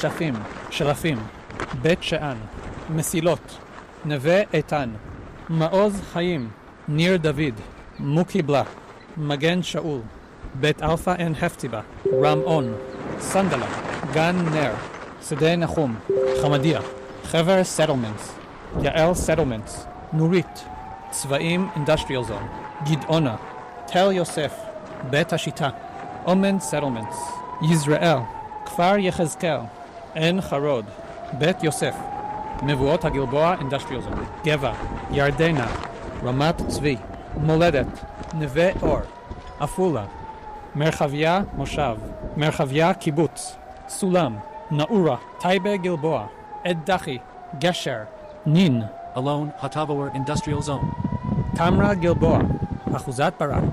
שפים, שרפים, בית שאן, מסילות, נווה איתן, מעוז חיים, ניר דוד, מוקיבלה, מגן שאול, בית אלפא עין הפציבה, רמאון, סנדלה, גן נר, שדה נחום, חמדיה, חבר סטלמנטס, יעל סטלמנטס, נורית, צבעים אינדסטריאל זון, גדעונה, תל יוסף, בית השיטה, אומן סטלמנטס, יזרעאל, כפר יחזקאל, עין חרוד, בית יוסף, מבואות הגלבוע אינדסטריאל זון, גבע, ירדנה, רמת צבי, מולדת, נווה אור, עפולה, מרחביה מושב, מרחביה קיבוץ, סולם, נאורה, טייבה גלבוע, עד דחי, גשר, נין, Alone, Hatavawar Industrial Zone. תמרה גלבוע, אחוזת ברק,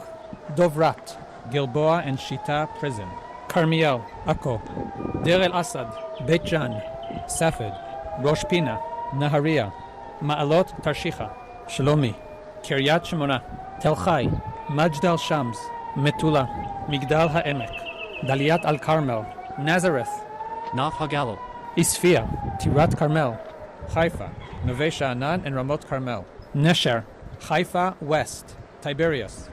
דוברת, גלבוע and שיטה פריזן, כרמיאל, עכו, דיר אל אסד, בית ג'ן, ספד, ראש פינה, נהריה, מעלות תרשיחא, שלומי, קריית שמונה, תל חי, מג'דל שמס, מטולה, מגדל העמק, דליית אל כרמל, נזרת, Nav Hagalo. עספיא, טירת כרמל, חיפה, נווה שאנן and רמות כרמל, נשר, חיפה West, Tiberias,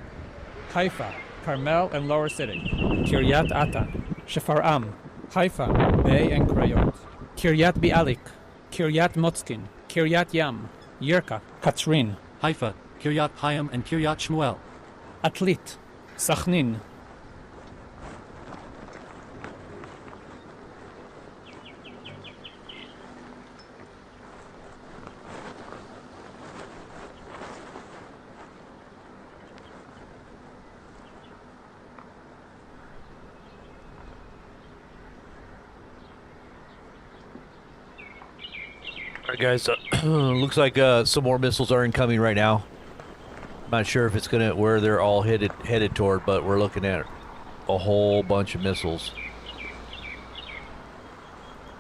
חיפה, כרמל and Lower City, קריית אתא, שפרעם, חיפה, Bay and קריות, קריית ביאליק, קריית מוצקין, קריית ים, ירקה, קצרין, Haifa, Kiryat Hayam, and Kiryat Shmuel. עתלית, סכנין, All right, guys. Looks like some more missiles are incoming right now. Not sure if it's gonna where they're all headed toward, but we're looking at a whole bunch of missiles.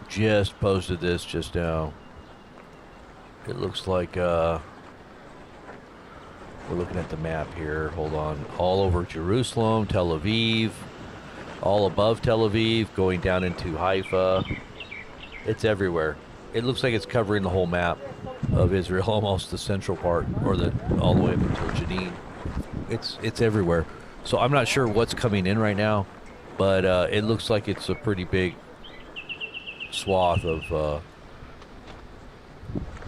Just posted this just now. It looks like we're looking at the map here. Hold on. All over Jerusalem, Tel Aviv, all above Tel Aviv, going down into Haifa. It's everywhere. It looks like it's covering the whole map of Israel, almost the central part, or all the way up until Jenin. It's everywhere. So I'm not sure what's coming in right now, but it looks like it's a pretty big swath of.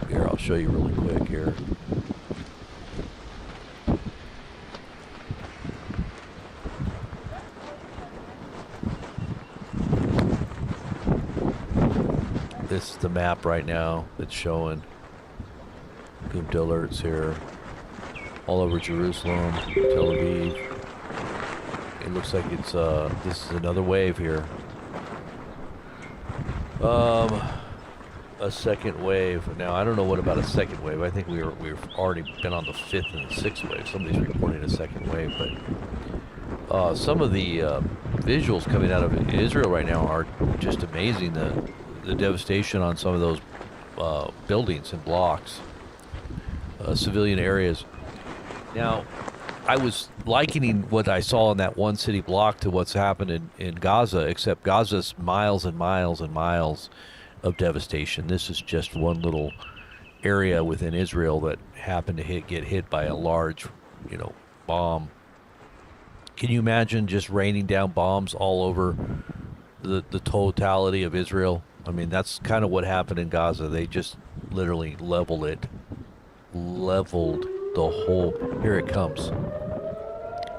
Here, I'll show you really quick here. This is the map right now that's showing. Gimped alerts here. All over Jerusalem, Tel Aviv. It looks like it's this is another wave here. A second wave. Now I don't know what about a second wave. I think we've already been on the 5th and 6th wave. Somebody's reporting a second wave, but some of the visuals coming out of Israel right now are just amazing. The devastation on some of those buildings and blocks, civilian areas. Now, I was likening what I saw in that one city block to what's happened in Gaza, except Gaza's miles and miles and miles of devastation. This is just one little area within Israel that happened to get hit by a large, bomb. Can you imagine just raining down bombs all over the totality of Israel? I mean, that's kind of what happened in Gaza. They just literally leveled the whole. Here it comes.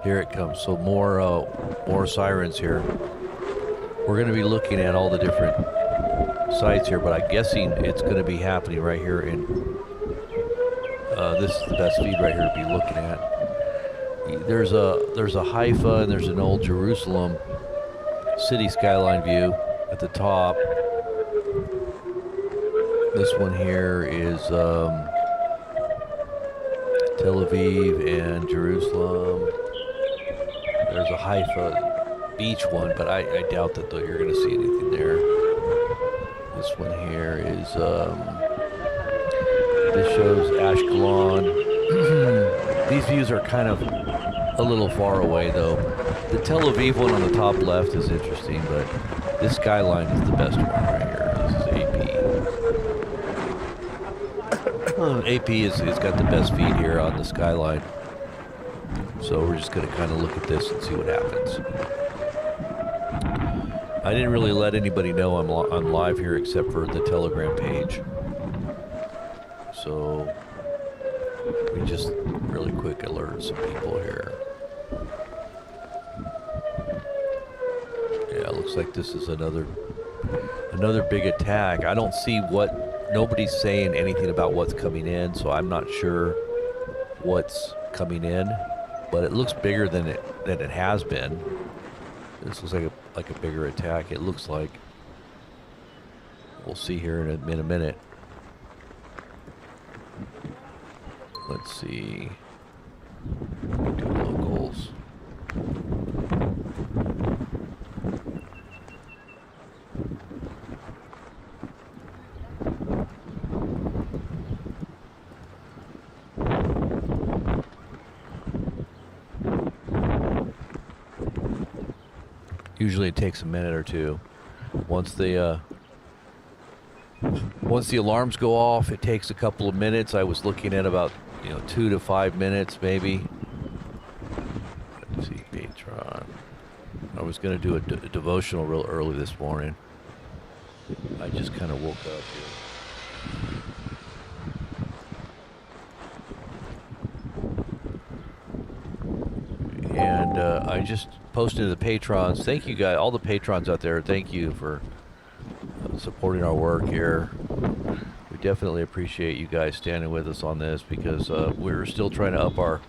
Here it comes. So more sirens here. We're going to be looking at all the different sites here, but I'm guessing it's going to be happening right here in. This is the best feed right here to be looking at. There's a Haifa and there's an old Jerusalem city skyline view at the top. This one here is Tel Aviv and Jerusalem. There's a Haifa beach one, but I doubt that you're going to see anything there. This one here is, this shows Ashkelon. These views are kind of a little far away though. The Tel Aviv one on the top left is interesting, but this skyline is the best one right here. AP has got the best feed here on the skyline. So we're just going to kind of look at this and see what happens. I didn't really let anybody know I'm live here except for the Telegram page. So we just really quick alert some people here. Yeah, it looks like this is another big attack. I don't see nobody's saying anything about what's coming in, so I'm not sure what's coming in, but it looks bigger than it has been. This looks like a bigger attack. It looks like. We'll see here in a minute. Let's see. Do locals. Usually it takes a minute or two. Once the alarms go off, it takes a couple of minutes. I was looking at about 2 to 5 minutes maybe. Let's see, Patreon. I was going to do a devotional real early this morning. I just kind of woke up here. And I just posted to the patrons. Thank you guys, all the patrons out there. Thank you for supporting our work here. We definitely appreciate you guys standing with us on this because we're still trying to up our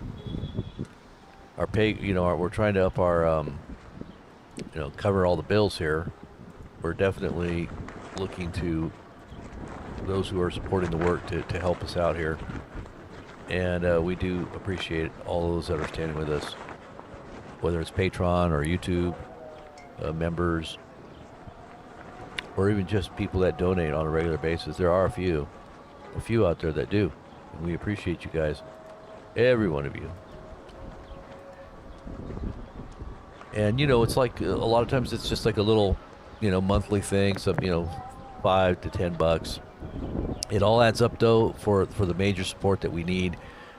pay. We're trying to up our cover all the bills here. We're definitely looking to those who are supporting the work to help us out here, and we do appreciate all those that are standing with us, whether it's Patreon or YouTube members, or even just people that donate on a regular basis. There are a few out there that do, and we appreciate you guys, every one of you. And it's like a lot of times it's just like a little monthly thing, so $5 to $10. It all adds up though for the major support that we need.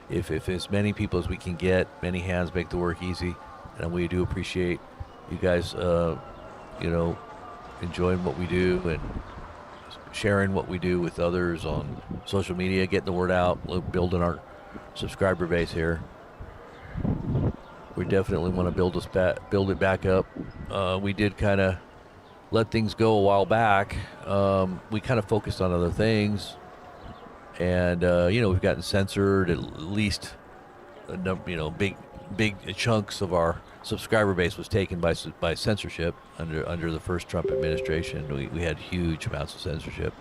If as many people as we can get, many hands make the work easy, and we do appreciate you guys enjoying what we do and sharing what we do with others on social media, getting the word out, building our subscriber base here. We definitely want to build it back up. We did kind of let things go a while back. We kind of focused on other things, and we've gotten censored. At least big chunks of our subscriber base was taken by censorship under the first Trump administration. We had huge amounts of censorship.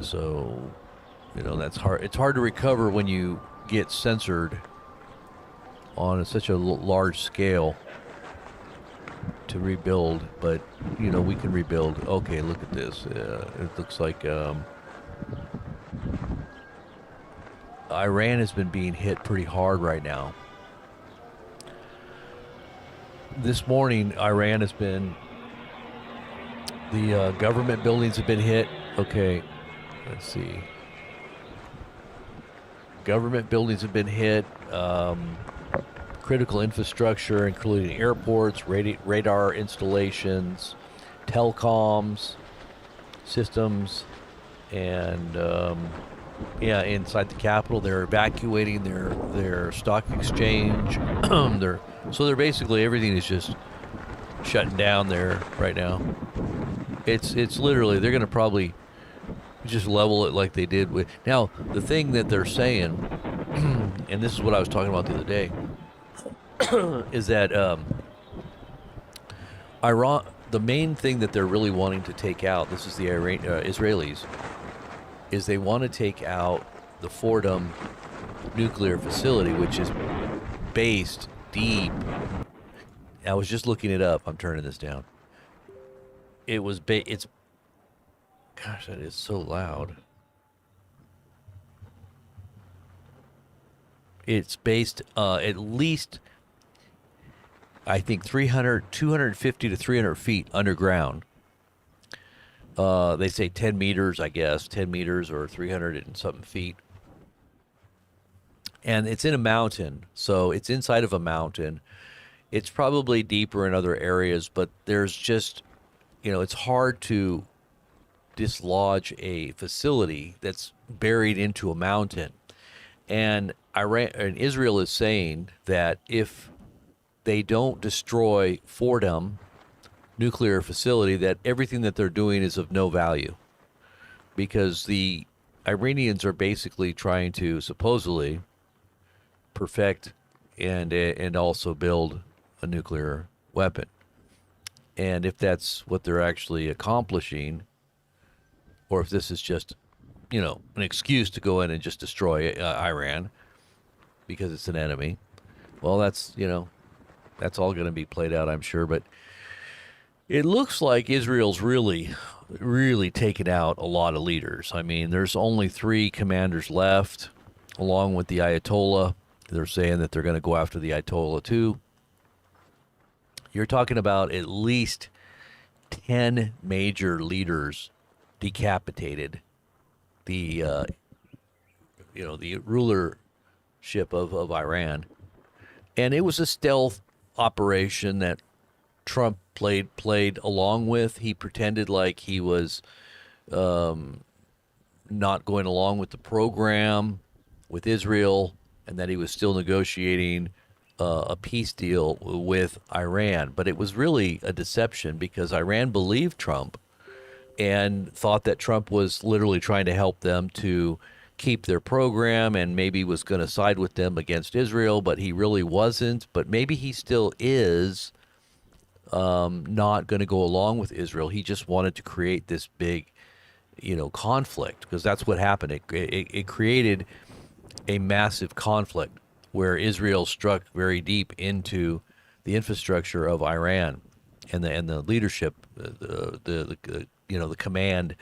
So that's hard. It's hard to recover when you get censored on such a large scale to rebuild, but we can rebuild. Okay, look at this. It looks like Iran has been being hit pretty hard right now. This morning, Iran has been, the government buildings have been hit. Okay, let's see. Government buildings have been hit. Critical infrastructure, including airports, radar installations, telecoms systems, and inside the Capitol, they're evacuating their stock exchange. They're basically, everything is just shutting down there right now. It's literally, they're going to probably just level it like they did with. Now, the thing that they're saying, and this is what I was talking about the other day, is that Iran, the main thing that they're really wanting to take out, this is the Israelis, is they want to take out the Fordham nuclear facility, which is based deep. I was just looking it up. I'm turning this down. It's gosh, that is so loud. It's based at least, I think, 250 to 300 feet underground. They say 10 meters, I guess, 10 meters or 300 and something feet And it's in a mountain, so it's inside of a mountain. It's probably deeper in other areas, but there's just, it's hard to dislodge a facility that's buried into a mountain. And Iran and Israel is saying that if they don't destroy Fordham nuclear facility, that everything that they're doing is of no value, because the Iranians are basically trying to supposedly perfect and also build a nuclear weapon. And if that's what they're actually accomplishing, or if this is just, an excuse to go in and just destroy Iran because it's an enemy, well, that's all going to be played out, I'm sure. But it looks like Israel's really, really taken out a lot of leaders. I mean, there's only 3 commanders left, along with the Ayatollah. They're saying that they're going to go after the Ayatollah too. You're talking about at least 10 major leaders decapitated. The the rulership of Iran, and it was a stealth operation that Trump played along with. He pretended like he was not going along with the program with Israel, and that he was still negotiating a peace deal with Iran. But it was really a deception, because Iran believed Trump and thought that Trump was literally trying to help them to keep their program, and maybe was going to side with them against Israel, but he really wasn't. But maybe he still is not going to go along with Israel. He just wanted to create this big, conflict, because that's what happened. It created a massive conflict where Israel struck very deep into the infrastructure of Iran and the leadership, the command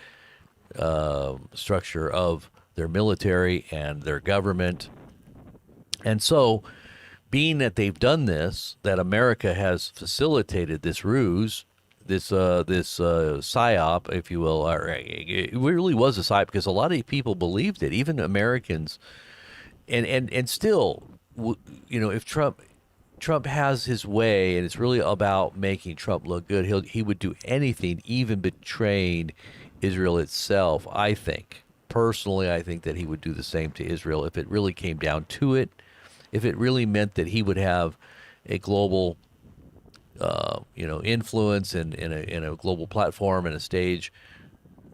structure of their military and their government. And so, being that they've done this, that America has facilitated this ruse, this psyop, if you will, it really was a psyop, because a lot of people believed it, even Americans, and still, if Trump has his way, and it's really about making Trump look good, he would do anything, even betraying Israel itself. I think personally, I think that he would do the same to Israel if it really came down to it. If it really meant that he would have a global, influence and in a global platform and a stage,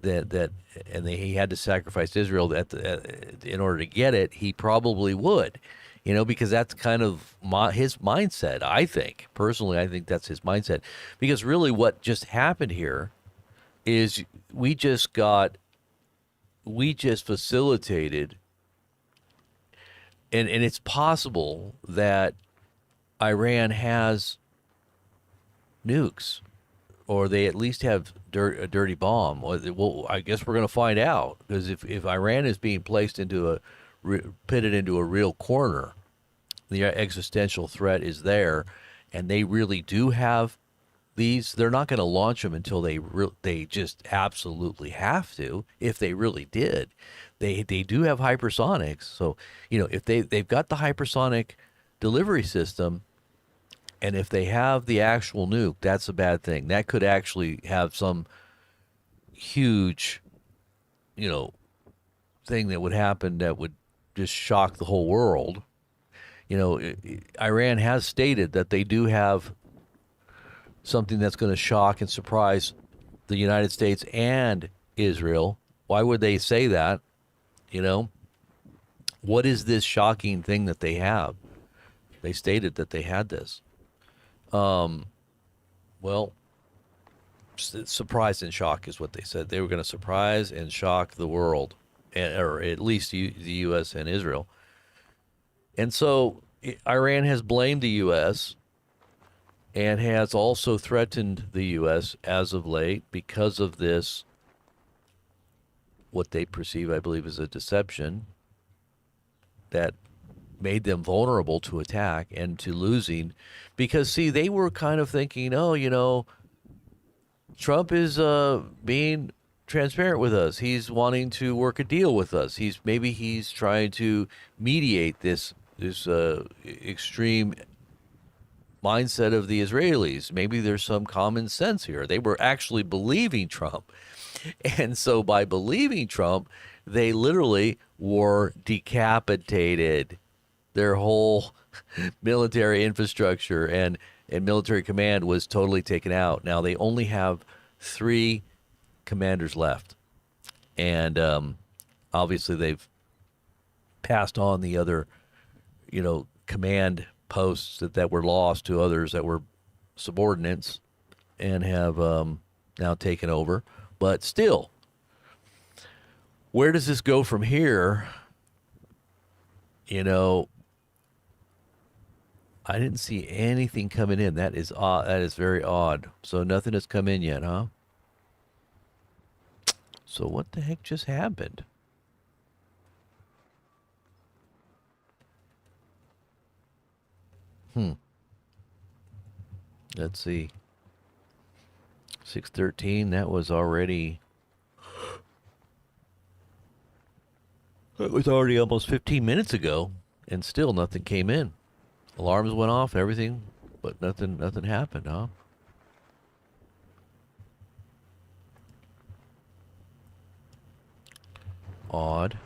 he had to sacrifice Israel in order to get it, he probably would, because that's kind of his mindset. I think personally, I think that's his mindset, because really what just happened here is we just facilitated. And it's possible that Iran has nukes, or they at least have a dirty bomb. Well, I guess we're going to find out, because if Iran is being pitted into a real corner, the existential threat is there, and they really do have these. They're not going to launch them until they just absolutely have to. If they really did. They do have hypersonics, so if they've got the hypersonic delivery system, and if they have the actual nuke, that's a bad thing. That could actually have some huge, thing that would happen that would just shock the whole world. Iran has stated that they do have something that's going to shock and surprise the United States and Israel. Why would they say that? What is this shocking thing that they have? They stated that they had this. Well, surprise and shock is what they said. They were going to surprise and shock the world, or at least the U.S. and Israel. And so Iran has blamed the U.S. and has also threatened the U.S. as of late because of this, what they perceive, I believe, as a deception that made them vulnerable to attack and to losing. Because, see, they were kind of thinking, Trump is being transparent with us. He's wanting to work a deal with us. He's trying to mediate this extreme mindset of the Israelis. Maybe there's some common sense here. They were actually believing Trump. And so by believing Trump, they literally were decapitated. Their whole military infrastructure and military command was totally taken out. Now they only have 3 commanders left. And obviously they've passed on the other, command posts that were lost to others that were subordinates and have now taken over. But still, where does this go from here? I didn't see anything coming in. That is odd. That is very odd. So nothing has come in yet, huh? So what the heck just happened? Let's see. 6:13. That was already almost 15 minutes ago, and still nothing came in. Alarms went off, everything, but nothing happened, huh? Odd.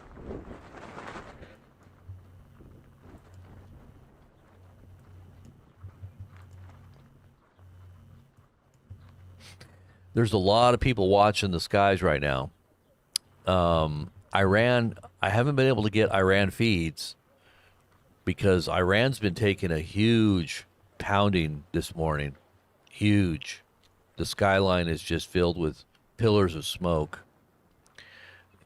There's a lot of people watching the skies right now. Iran, I haven't been able to get Iran feeds because Iran's been taking a huge pounding this morning. Huge. The skyline is just filled with pillars of smoke.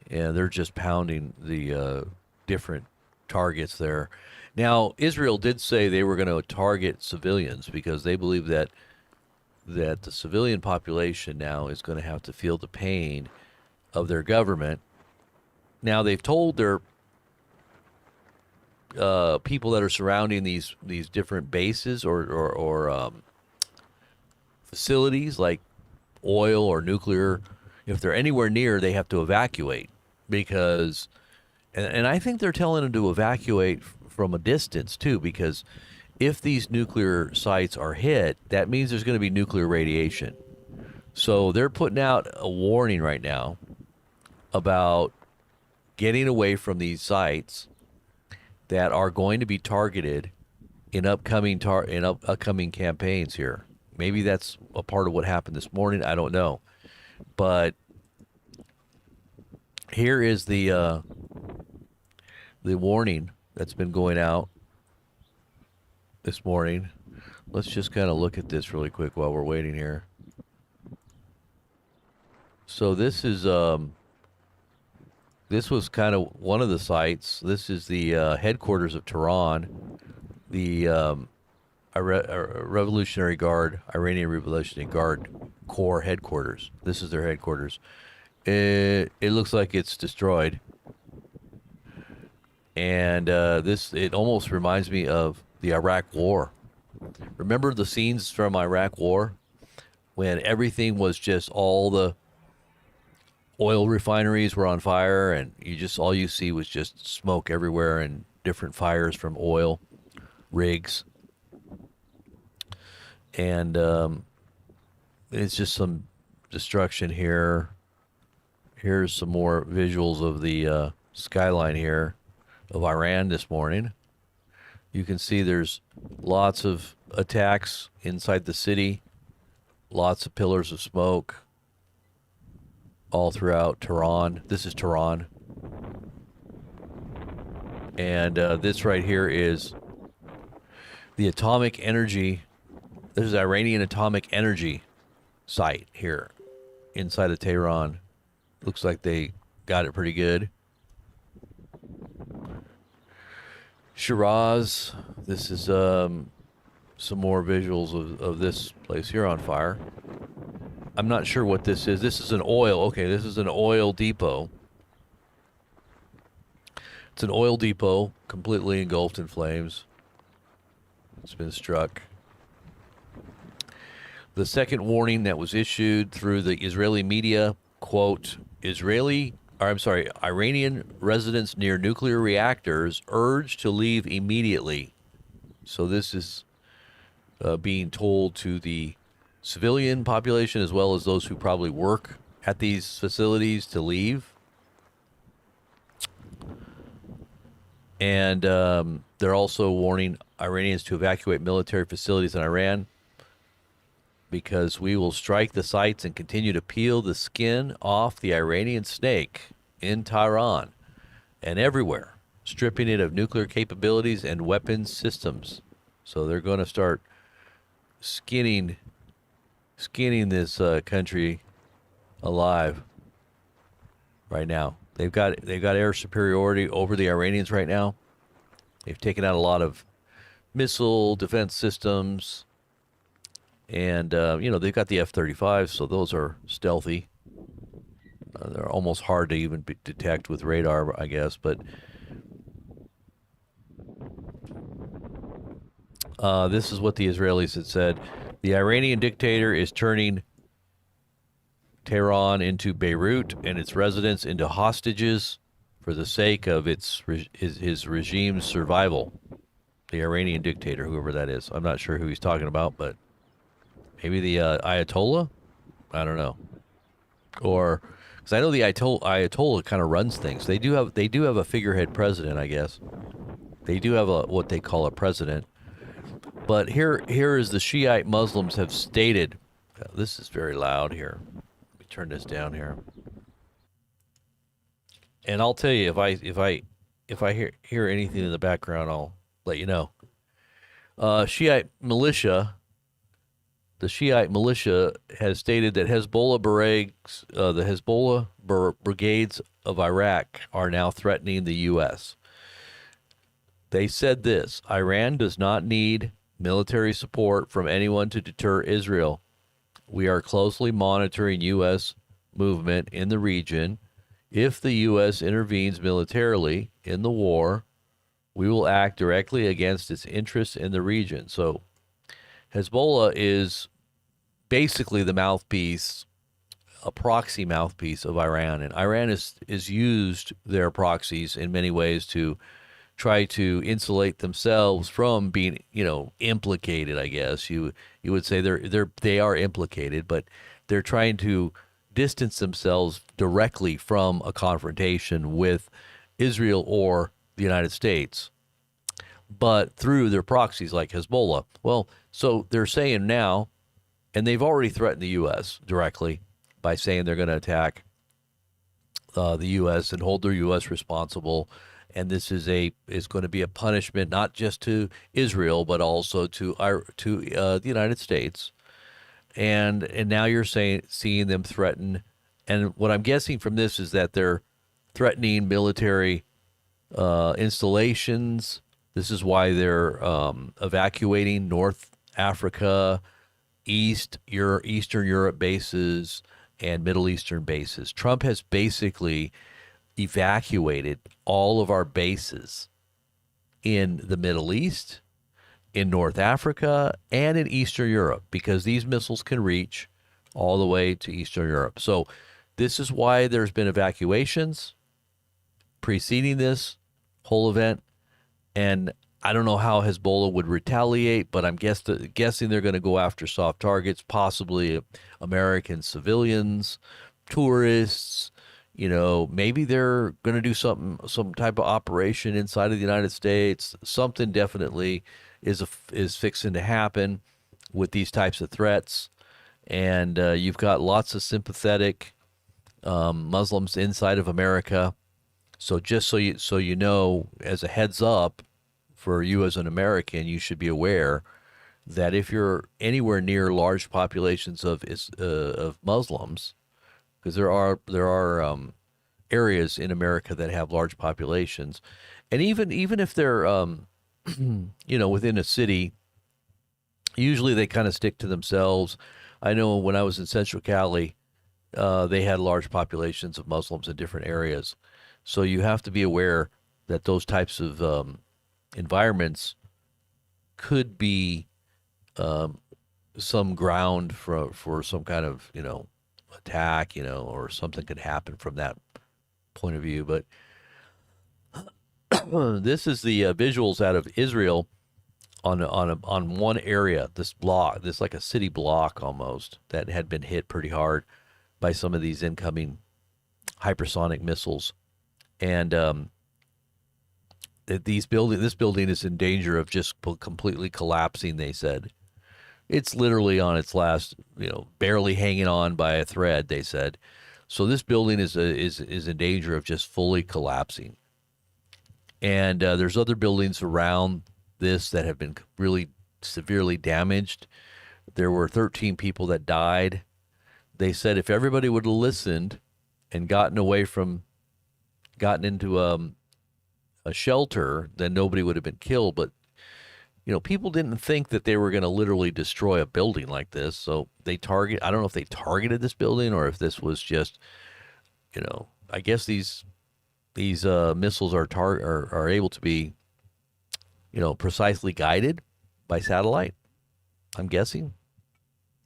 And they're just pounding the different targets there. Now, Israel did say they were going to target civilians because they believe that the civilian population now is going to have to feel the pain of their government. Now, they've told their people that are surrounding these different bases or facilities like oil or nuclear, if they're anywhere near, they have to evacuate because, and I think they're telling them to evacuate from a distance too, because if these nuclear sites are hit, that means there's going to be nuclear radiation. So they're putting out a warning right now about getting away from these sites that are going to be targeted in upcoming campaigns here. Maybe that's a part of what happened this morning. I don't know. But here is the warning that's been going out this morning. Let's just kind of look at this really quick while we're waiting here. So this is this was kind of one of the sites. This is the headquarters of Tehran, the Revolutionary Guard, Iranian Revolutionary Guard Corps headquarters. This is their headquarters. It looks like it's destroyed. And it almost reminds me of the Iraq War. Remember the scenes from Iraq War when everything was just, all the oil refineries were on fire and all you see was just smoke everywhere and different fires from oil rigs. And it's just some destruction here. Here's some more visuals of the skyline here of Iran this morning. You can see there's lots of attacks inside the city, lots of pillars of smoke all throughout Tehran. This is Tehran. And this right here is the atomic energy. This is Iranian atomic energy site here inside of Tehran. Looks like they got it pretty good. Shiraz. This is some more visuals of this place here on fire. I'm not sure what this is. This is an oil. Okay, this is an oil depot. It's an oil depot completely engulfed in flames. It's been struck. The second warning that was issued through the Israeli media, quote, Israeli Iranian residents near nuclear reactors urged to leave immediately. So this is being told to the civilian population as well as those who probably work at these facilities to leave. And they're also warning Iranians to evacuate military facilities in Iran because we will strike the sites and continue to peel the skin off the Iranian snake in Tehran and everywhere, stripping it of nuclear capabilities and weapons systems. So they're going to start skinning this country alive right now. They've got air superiority over the Iranians right now. They've taken out a lot of missile defense systems, and they've got the F-35s, so those are stealthy. They're almost hard to even detect with radar, I guess. But this is what the Israelis had said: the Iranian dictator is turning Tehran into Beirut and its residents into hostages for the sake of his regime's survival. The Iranian dictator, whoever that is. I'm not sure who he's talking about, but maybe the Ayatollah? I don't know. Or, because I know the Ayatollah kind of runs things. They do have a figurehead president, I guess. They do have what they call a president. But here is the Shiite Muslims have stated. This is very loud here. Let me turn this down here. And I'll tell you if I hear anything in the background, I'll let you know. Shiite militia. The Shiite militia has stated that the Hezbollah brigades of Iraq are now threatening the U.S. They said this: Iran does not need military support from anyone to deter Israel. We are closely monitoring U.S. movement in the region. If the U.S. intervenes militarily in the war, we will act directly against its interests in the region. So Hezbollah is basically the mouthpiece, a proxy mouthpiece of Iran. And Iran is used their proxies in many ways to try to insulate themselves from being, implicated, I guess. You would say they are implicated, but they're trying to distance themselves directly from a confrontation with Israel or the United States, but through their proxies like Hezbollah. Well, so they're saying now, and they've already threatened the U.S. directly by saying they're going to attack the U.S. and hold their U.S. responsible. And this is going to be a punishment not just to Israel but also to the United States. And now you're seeing them threaten, and what I'm guessing from this is that they're threatening military installations. This is why they're evacuating North Africa, Eastern Europe bases, and Middle Eastern bases. Trump has basically evacuated all of our bases in the Middle East, in North Africa, and in Eastern Europe, because these missiles can reach all the way to Eastern Europe. So this is why there's been evacuations preceding this whole event. And I don't know how Hezbollah would retaliate, but I'm guessing they're going to go after soft targets, possibly American civilians, tourists. Maybe they're going to do some type of operation inside of the United States. Something definitely is fixing to happen with these types of threats. And you've got lots of sympathetic Muslims inside of America. So just so you know, as a heads up for you as an American, you should be aware that if you're anywhere near large populations of Muslims, because there are areas in America that have large populations, and even if they're within a city, usually they kind of stick to themselves. I know when I was in Central Cali, they had large populations of Muslims in different areas. So you have to be aware that those types of environments could be some ground for some kind of attack, or something could happen from that point of view, but this is the visuals out of Israel on one area, this block, this like a city block almost that had been hit pretty hard by some of these incoming hypersonic missiles, and this building is in danger of just completely collapsing. They said it's literally on its last, barely hanging on by a thread. They said, so this building is in danger of just fully collapsing. And there's other buildings around this that have been really severely damaged. There were 13 people that died. They said if everybody would have listened and gotten into a shelter, then nobody would have been killed. But people didn't think that they were going to literally destroy a building like this. So I don't know if they targeted this building or if this was just, I guess these missiles are able to be, precisely guided by satellite, I'm guessing.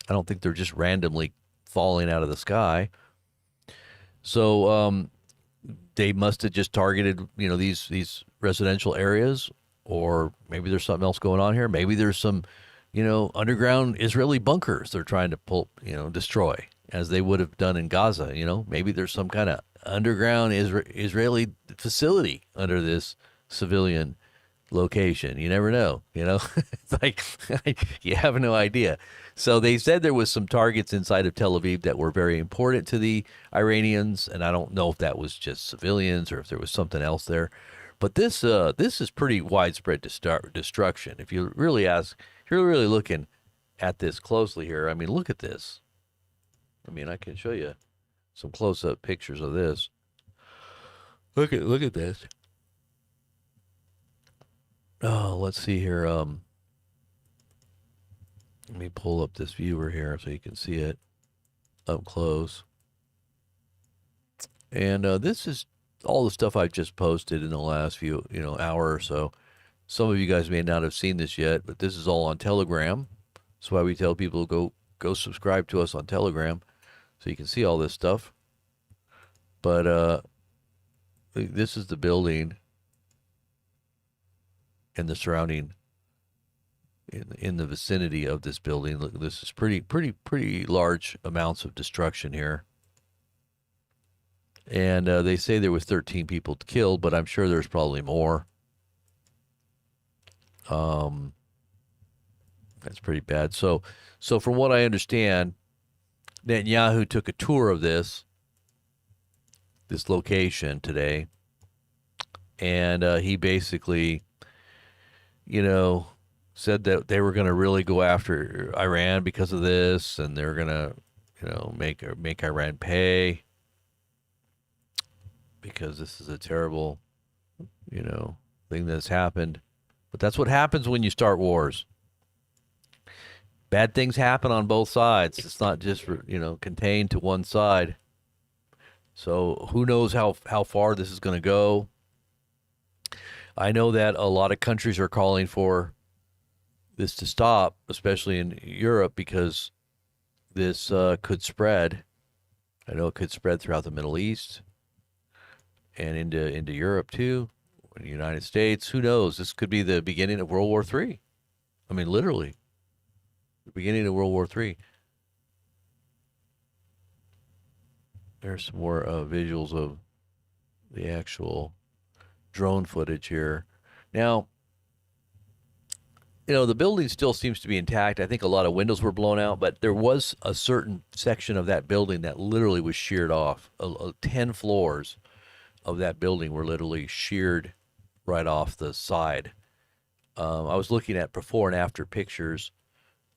I don't think they're just randomly falling out of the sky. So they must have just targeted, these residential areas, or maybe there's something else going on here. Maybe there's some, underground Israeli bunkers they're trying to destroy, as they would have done in Gaza. Maybe there's some kind of underground Israeli facility under this civilian location. You never know, It's like you have no idea. So they said there was some targets inside of Tel Aviv that were very important to the Iranians, and I don't know if that was just civilians or if there was something else there. But this is pretty widespread destruction. If you're really looking at this closely here, I mean, look at this. I mean, I can show you some close-up pictures of this. Look at this. Oh, let's see here. Let me pull up this viewer here so you can see it up close. And this is all the stuff I've just posted in the last few, hour or so. Some of you guys may not have seen this yet, but this is all on Telegram. That's why we tell people go subscribe to us on Telegram so you can see all this stuff. But this is the building and the surrounding in the vicinity of this building. Look, this is pretty large amounts of destruction here. And they say there was 13 people killed, but I'm sure there's probably more. That's pretty bad. So from what I understand, Netanyahu took a tour of this location today, and he basically, said that they were going to really go after Iran because of this, and they're going to, make Iran pay, because this is a terrible, thing that's happened. But that's what happens when you start wars. Bad things happen on both sides. It's not just, contained to one side. So who knows how far this is going to go. I know that a lot of countries are calling for this to stop, especially in Europe, because this could spread. I know it could spread throughout the Middle East and into Europe too, in the United States. Who knows? This could be the beginning of World War III. I mean, literally, the beginning of World War III. There's some more visuals of the actual drone footage here. Now, the building still seems to be intact. I think a lot of windows were blown out, but there was a certain section of that building that literally was sheared off. 10 floors of that building were literally sheared right off the side. I was looking at before and after pictures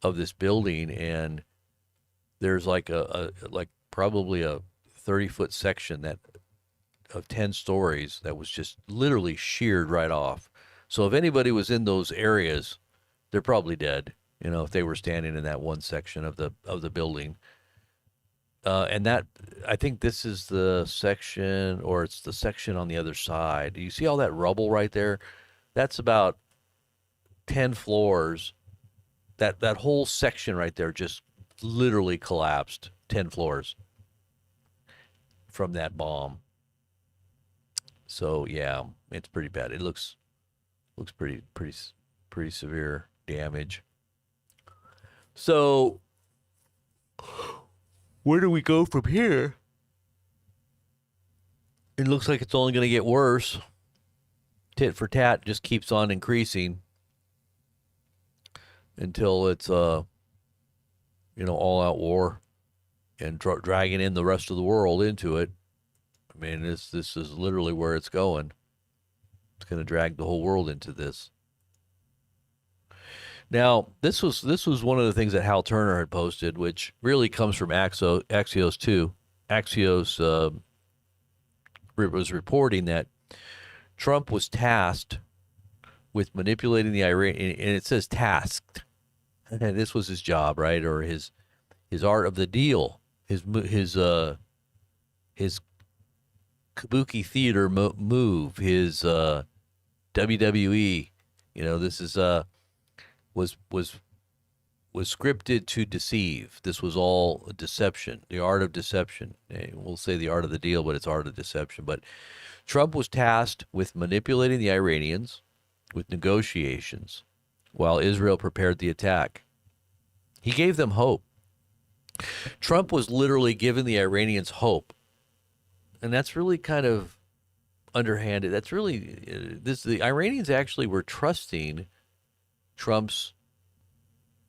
of this building, and there's like probably a 30-foot section of 10 stories that was just literally sheared right off. So if anybody was in those areas, they're probably dead, if they were standing in that one section of the building. And that, I think this is the section, or it's the section on the other side. Do you see all that rubble right there? That's about 10 floors. That whole section right there just literally collapsed, 10 floors from that bomb. So yeah, it's pretty bad. It looks pretty severe damage. So where do we go from here? It looks like it's only going to get worse. Tit for tat just keeps on increasing until it's all out war and dragging in the rest of the world into it. I mean, this is literally where it's going. It's going to drag the whole world into this. Now, this was one of the things that Hal Turner had posted, which really comes from Axios too. Axios was reporting that Trump was tasked with manipulating the Iranian, and it says tasked, and this was his job, right, or his art of the deal, his kabuki theater move, his WWE. This is was scripted to deceive. This was all deception, the art of deception. We'll say the art of the deal, but it's art of deception. But Trump was tasked with manipulating the Iranians with negotiations while Israel prepared the attack. He gave them hope. Trump was literally giving the Iranians hope. And that's really kind of underhanded. That's really the Iranians actually were trusting Trump's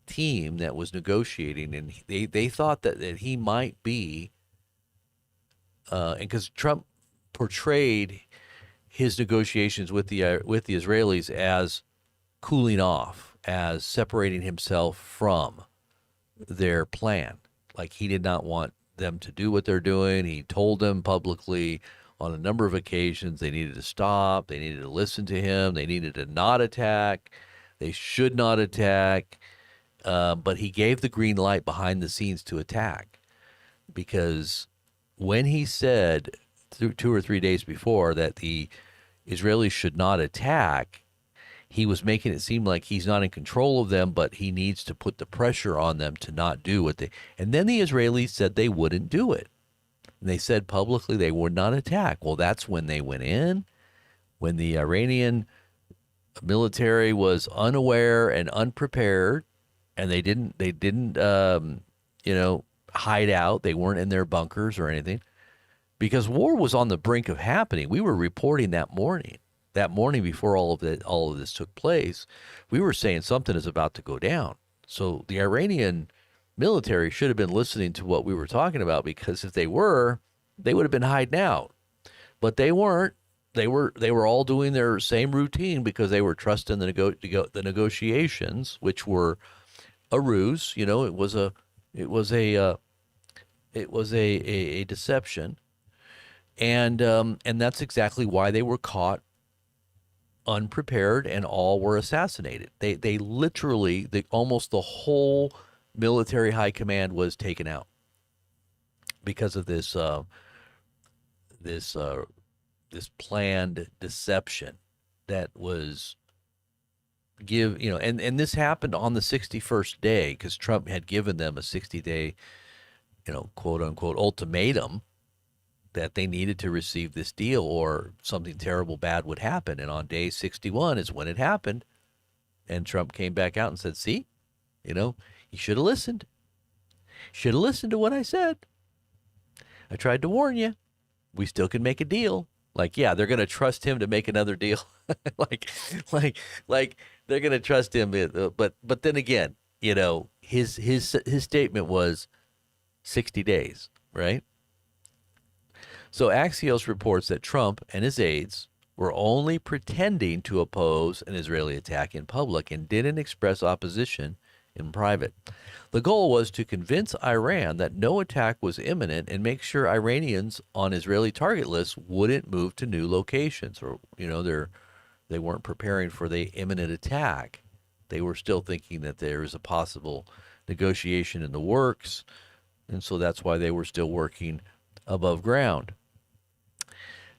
team that was negotiating, and they thought that he might be, and because Trump portrayed his negotiations with the Israelis as cooling off, as separating himself from their plan. Like he did not want them to do what they're doing. He told them publicly on a number of occasions they needed to stop, they needed to listen to him, they needed to not attack, they should not attack. But he gave the green light behind the scenes to attack, because when he said 2 or 3 days before that the Israelis should not attack, he was making it seem like he's not in control of them, but he needs to put the pressure on them to not do what they. And then the Israelis said they wouldn't do it. And they said publicly they would not attack. Well, that's when they went in, when the Iranian military was unaware and unprepared, and they didn't hide out. They weren't in their bunkers or anything, because war was on the brink of happening. We were reporting that morning before all of this took place. We were saying something is about to go down. So the Iranian military should have been listening to what we were talking about, because if they were, they would have been hiding out. But they weren't. They were all doing their same routine because they were trusting the negotiations, which were a ruse. It was a deception, and that's exactly why they were caught unprepared, and all were assassinated. They literally, almost the whole military high command was taken out because of this planned deception that was and this happened on the 61st day, because Trump had given them a 60-day, quote unquote ultimatum that they needed to receive this deal or something terrible bad would happen. And on day 61 is when it happened. And Trump came back out and said, see, you should have listened. Should have listened to what I said. I tried to warn you. We still can make a deal. Like, yeah, they're going to trust him to make another deal. like they're going to trust him. But then again, his statement was 60 days, right? So Axios reports that Trump and his aides were only pretending to oppose an Israeli attack in public and didn't express opposition in private. The goal was to convince Iran that no attack was imminent and make sure Iranians on Israeli target lists wouldn't move to new locations, or they weren't preparing for the imminent attack. They were still thinking that there is a possible negotiation in the works, and so that's why they were still working above ground.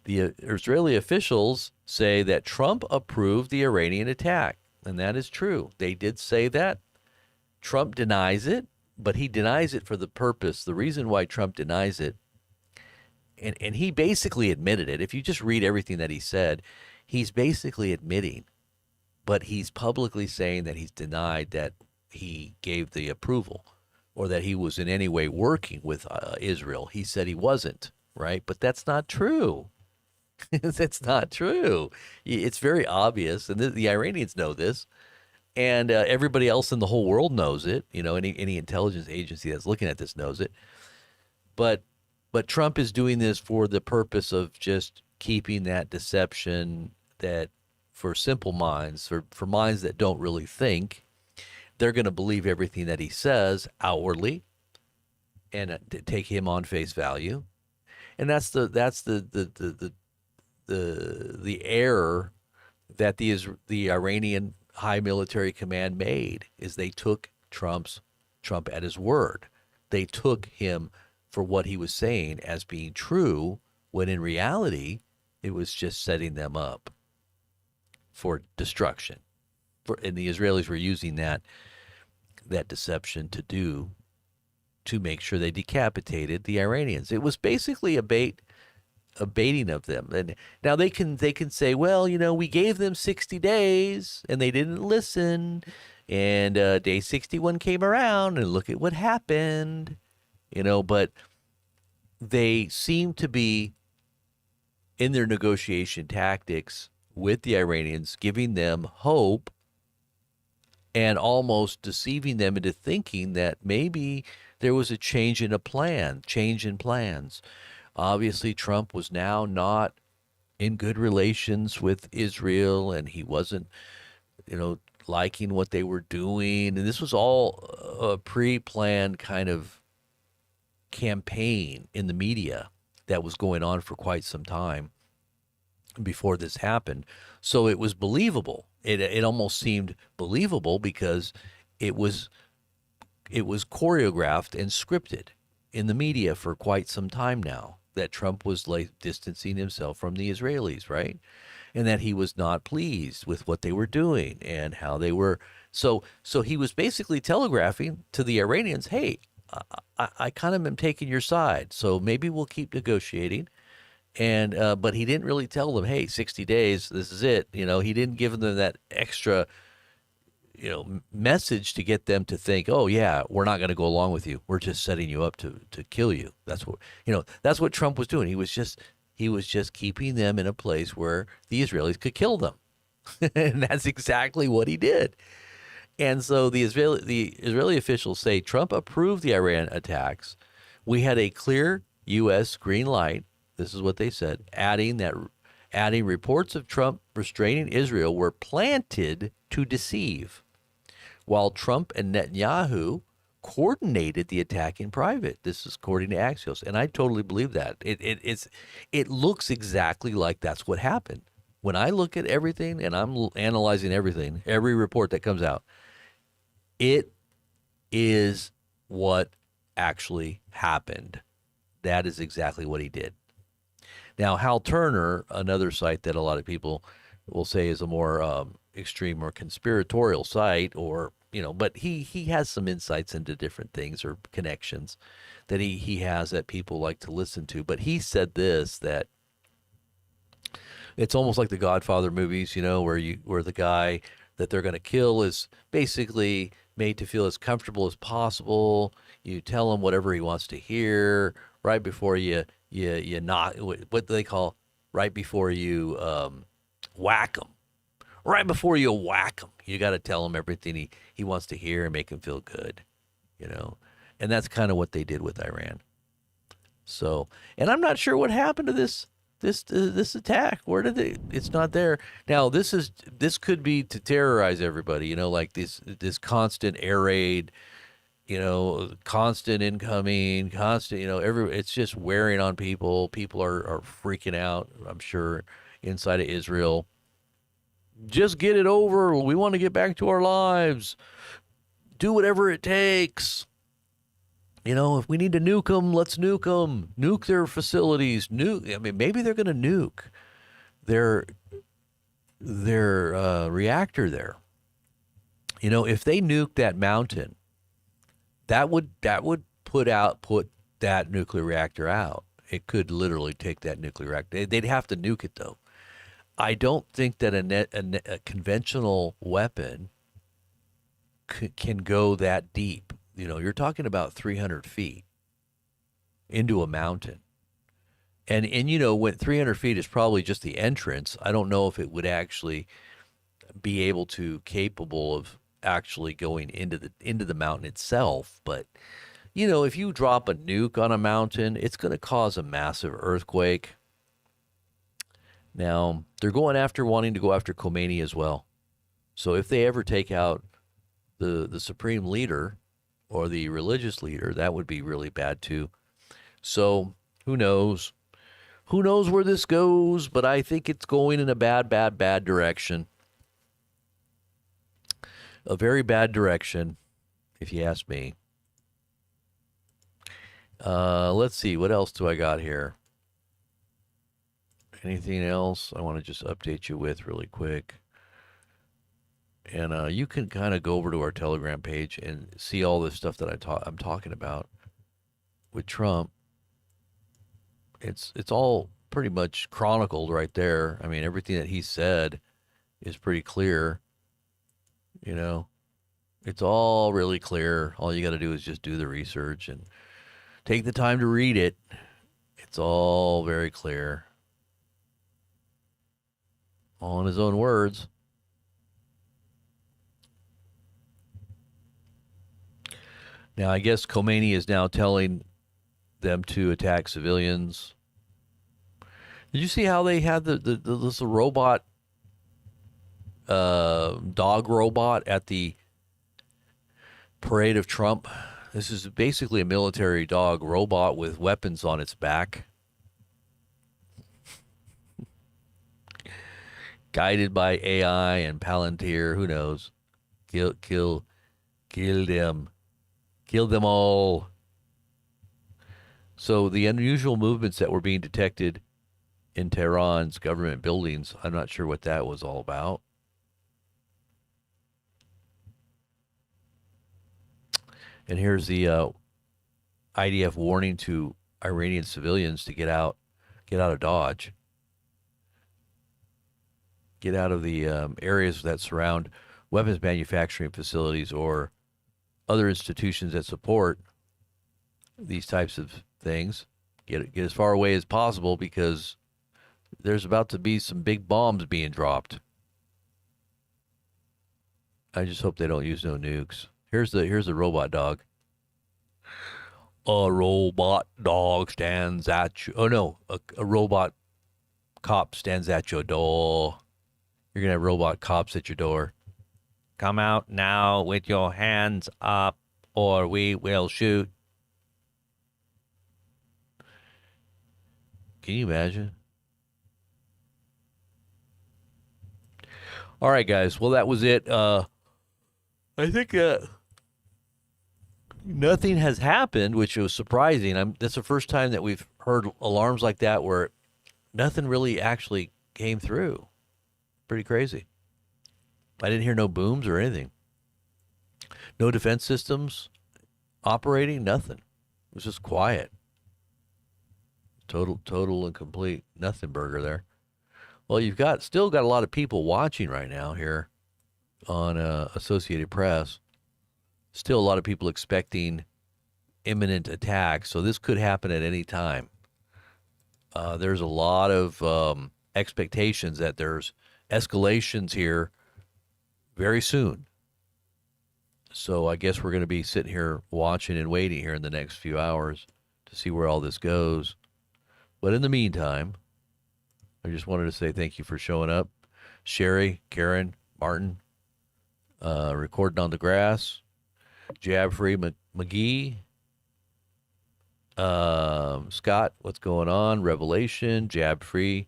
The Israeli officials say that Trump approved the Iranian attack, and that is true. They did say that. Trump denies it, but he denies it for the purpose. The reason why Trump denies it and he basically admitted it. If you just read everything that he said, he's basically admitting, but he's publicly saying that he's denied that he gave the approval or that he was in any way working with Israel. He said he wasn't, right? But that's not true. That's not true. It's very obvious, and the Iranians know this, and everybody else in the whole world knows it. Any intelligence agency that's looking at this knows it. But Trump is doing this for the purpose of just keeping that deception that for simple minds, for minds that don't really think, they're going to believe everything that he says outwardly and take him on face value. And that's the error that the Iranian high military command made, is they took Trump at his word. They took him for what he was saying as being true, when in reality it was just setting them up for destruction. And the Israelis were using that deception to make sure they decapitated the Iranians. It was basically a baiting of them. And now they can say, well, we gave them 60 days and they didn't listen, and day 61 came around and look at what happened. But they seem to be, in their negotiation tactics with the Iranians, giving them hope and almost deceiving them into thinking that maybe there was a change in plans. Obviously, Trump was now not in good relations with Israel, and he wasn't, liking what they were doing. And this was all a pre-planned kind of campaign in the media that was going on for quite some time before this happened. So it was believable. It almost seemed believable because it was choreographed and scripted in the media for quite some time now, that Trump was distancing himself from the Israelis, right? And that he was not pleased with what they were doing and how they were. So he was basically telegraphing to the Iranians, hey, I kind of am taking your side, so maybe we'll keep negotiating. And but he didn't really tell them, hey, 60 days, this is it. He didn't give them that extra, message to get them to think, oh yeah, we're not going to go along with you. We're just setting you up to kill you. That's what Trump was doing. He was just keeping them in a place where the Israelis could kill them. And that's exactly what he did. And so the Israeli officials say Trump approved the Iran attacks. We had a clear U.S. green light. This is what they said, adding reports of Trump restraining Israel were planted to deceive, while Trump and Netanyahu coordinated the attack in private. This is according to Axios, and I totally believe that. It looks exactly like that's what happened. When I look at everything and I'm analyzing everything, every report that comes out, it is what actually happened. That is exactly what he did. Now, Hal Turner, another site that a lot of people will say is a more extreme or conspiratorial site, or but he has some insights into different things or connections that he has that people like to listen to. But he said this, that it's almost like the Godfather movies, where the guy that they're going to kill is basically made to feel as comfortable as possible. You tell him whatever he wants to hear right before you not what do they call right before you whack him. Right before you whack him, you got to tell him everything he wants to hear and make him feel good, And that's kind of what they did with Iran. So, and I'm not sure what happened to this attack. Where did it's not there. This could be to terrorize everybody, like this constant air raid, constant incoming, constant, it's just wearing on people. People are freaking out, I'm sure, inside of Israel. Just get it over. We want to get back to our lives. Do whatever it takes. If we need to nuke them, let's nuke them. Nuke their facilities. Maybe they're going to nuke their reactor there. If they nuke that mountain, that would put that nuclear reactor out. It could literally take that nuclear reactor. They'd have to nuke it, though. I don't think that a conventional weapon can go that deep. You're talking about 300 feet into a mountain. And when 300 feet is probably just the entrance, I don't know if it would actually be capable of actually going into the mountain itself. But if you drop a nuke on a mountain, it's going to cause a massive earthquake. Now they're wanting to go after Khomeini as well. So if they ever take out the supreme leader or the religious leader, that would be really bad too. So who knows? Who knows where this goes? But I think it's going in a bad direction. A very bad direction, if you ask me. Let's see. What else do I got here? Anything else I want to just update you with really quick? And you can kind of go over to our Telegram page and see all this stuff that I'm talking about with Trump. It's all pretty much chronicled right there. I mean, everything that he said is pretty clear. It's all really clear. All you got to do is just do the research and take the time to read it. It's all very clear. All in his own words. Now, I guess Khomeini is now telling them to attack civilians. Did you see how they had this robot, dog robot at the parade of Trump? This is basically a military dog robot with weapons on its back. Guided by AI and Palantir, who knows? Kill them. Kill them all. So the unusual movements that were being detected in Tehran's government buildings, I'm not sure what that was all about. And here's the IDF warning to Iranian civilians to get out of Dodge. Get out of the areas that surround weapons manufacturing facilities or other institutions that support these types of things. Get as far away as possible because there's about to be some big bombs being dropped. I just hope they don't use no nukes. Here's the robot dog. A robot dog stands at you. Oh no, a robot cop stands at your door. You're gonna have robot cops at your door. Come out now with your hands up, or we will shoot. Can you imagine? All right, guys. Well, that was it. I think nothing has happened, which was surprising. That's the first time that we've heard alarms like that where nothing really actually came through. Pretty crazy. I didn't hear no booms or anything. No defense systems operating, nothing. It was just quiet. Total and complete nothing burger there. Well, you've still got a lot of people watching right now here on Associated Press. Still a lot of people expecting imminent attacks, so this could happen at any time. There's a lot of expectations that there's escalations here very soon. So I guess we're going to be sitting here watching and waiting here in the next few hours to see where all this goes. But in the meantime, I just wanted to say thank you for showing up. Sherry, Karen, Martin, Recording on the Grass, Jab-Free McGee, Scott, what's going on? Revelation, Jab-Free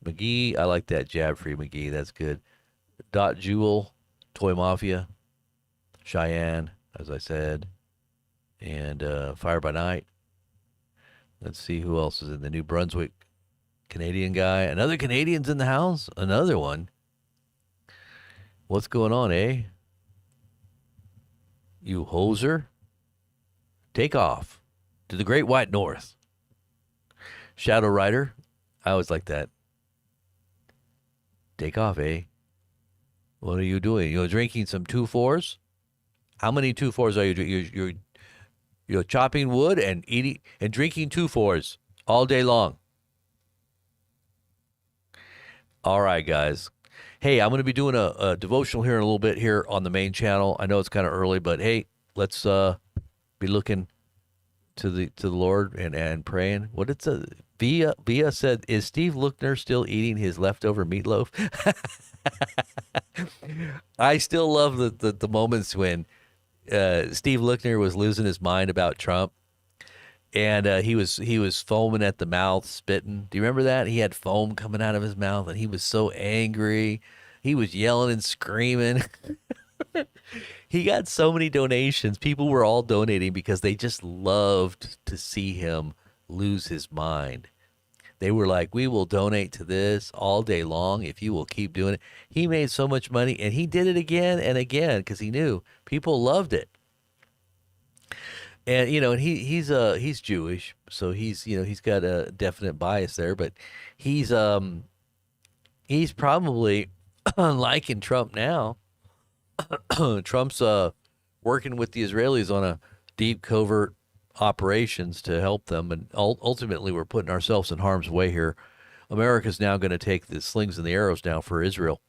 McGee. I like that, Jab-Free McGee. That's good. Dot Jewel, Toy Mafia, Cheyenne, as I said, and Fire by Night. Let's see who else is in the New Brunswick Canadian guy. Another Canadian's in the house. Another one. What's going on, eh? You hoser. Take off to the Great White North. Shadow Rider. I always like that. Take off, eh? What are you doing? You're drinking some 2-4s? How many 2-4s are you drinking? You're chopping wood and eating and drinking 2-4s all day long. All right, guys. Hey, I'm going to be doing a devotional here in a little bit here on the main channel. I know it's kind of early, but hey, let's be looking to the Lord and praying. What it's Via said, is Steve Lookner still eating his leftover meatloaf? I still love the moments when Steve Lookner was losing his mind about Trump, and he was foaming at the mouth, spitting. Do you remember that? He had foam coming out of his mouth, and he was so angry. He was yelling and screaming. He got so many donations. People were all donating because they just loved to see him lose his mind. They were like, we will donate to this all day long if you will keep doing it. He made so much money, and he did it again and again because he knew people loved it. And and he's Jewish, so he's got a definite bias there, but he's probably liking Trump now. Trump's working with the Israelis on a deep covert operations to help them, and ultimately we're putting ourselves in harm's way here. America's now going to take the slings and the arrows now for Israel.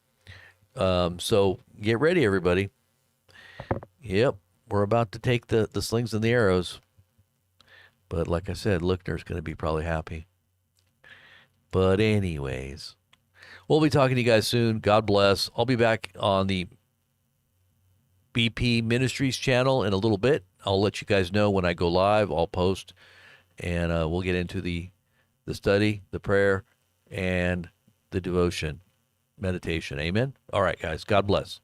So get ready, everybody. Yep, we're about to take the slings and the arrows. But like I said, Lookner's going to be probably happy. But anyways, we'll be talking to you guys soon. God bless. I'll be back on the BP Ministries channel in a little bit. I'll let you guys know when I go live. I'll post, and we'll get into the study, the prayer, and the devotion, meditation. Amen? All right, guys. God bless.